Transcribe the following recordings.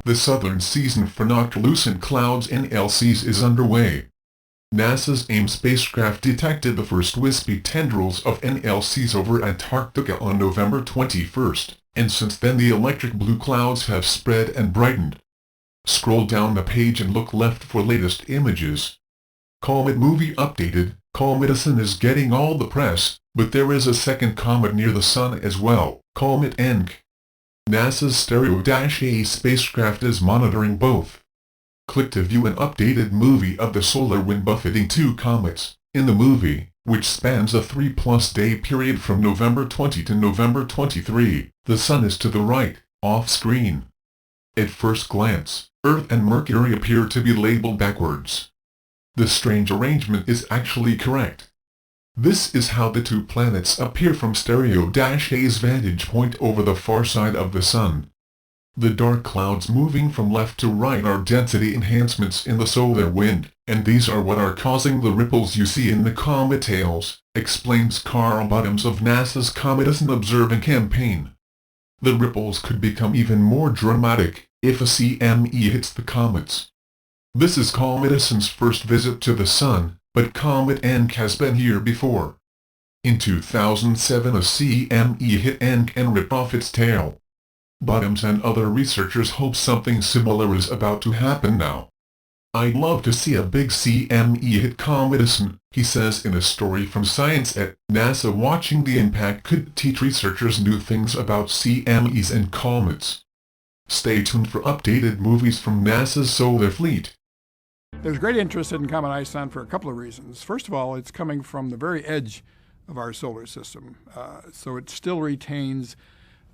The southern season for noctilucent clouds (NLCs) is underway. NASA's AIM spacecraft detected the first wispy tendrils of NLCs over Antarctica on November 21st, and since then the electric blue clouds have spread and brightened. Scroll down the page and look left for latest images. Comet movie updated. COMET ISON is getting all the press, but there is a second comet near the Sun as well, COMET ISON. NASA's Stereo-A spacecraft is monitoring both. Click to view an updated movie of the solar wind buffeting two comets. In the movie, which spans a 3+ day period from November 20 to November 23, the Sun is to the right, off-screen. At first glance, Earth and Mercury appear to be labeled backwards. The strange arrangement is actually correct. This is how the two planets appear from Stereo-A's vantage point over the far side of the Sun. The dark clouds moving from left to right are density enhancements in the solar wind, and these are what are causing the ripples you see in the comet tails, explains Carl Bottoms of NASA's Comet ISON observing campaign. The ripples could become even more dramatic if a CME hits the comets. This is Comet ISON's first visit to the Sun, but Comet ISON has been here before. In 2007 a CME hit ISON and ripped off its tail. Bottoms and other researchers hope something similar is about to happen now. "I'd love to see a big CME hit Comet ISON," he says in a story from Science at NASA. Watching the impact could teach researchers new things about CMEs and comets. Stay tuned for updated movies from NASA's solar fleet. There's great interest in Comet ISON for a couple of reasons. First of all, it's coming from the very edge of our solar system, so it still retains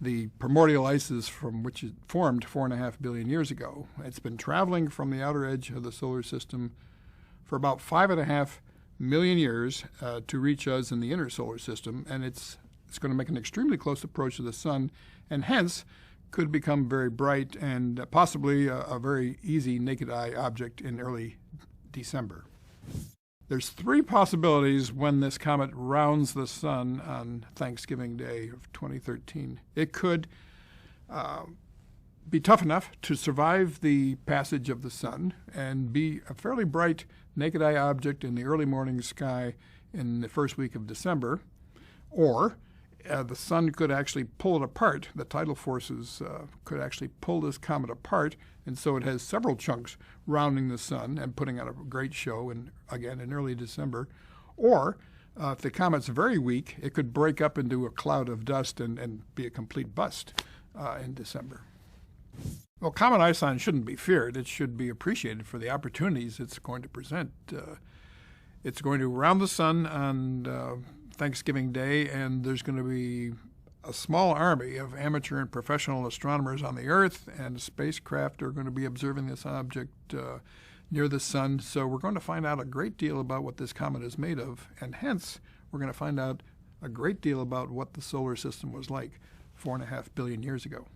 the primordial ices from which it formed 4.5 billion years ago. It's been traveling from the outer edge of the solar system for about 5.5 million years to reach us in the inner solar system, and it's going to make an extremely close approach to the Sun, and hence could become very bright and possibly a very easy naked eye object in early December. There's three possibilities when this comet rounds the Sun on Thanksgiving Day of 2013. It could be tough enough to survive the passage of the Sun and be a fairly bright naked eye object in the early morning sky in the first week of December, or the Sun could actually pull it apart. The tidal forces could actually pull this comet apart, and so it has several chunks rounding the Sun and putting on a great show, again in early December. Or, if the comet's very weak, it could break up into a cloud of dust and be a complete bust in December. Well, Comet ISON shouldn't be feared. It should be appreciated for the opportunities it's going to present. It's going to round the Sun on Thanksgiving Day, and there's going to be a small army of amateur and professional astronomers on the Earth, and spacecraft are going to be observing this object near the Sun. So we're going to find out a great deal about what this comet is made of, and hence we're going to find out a great deal about what the solar system was like 4.5 billion years ago.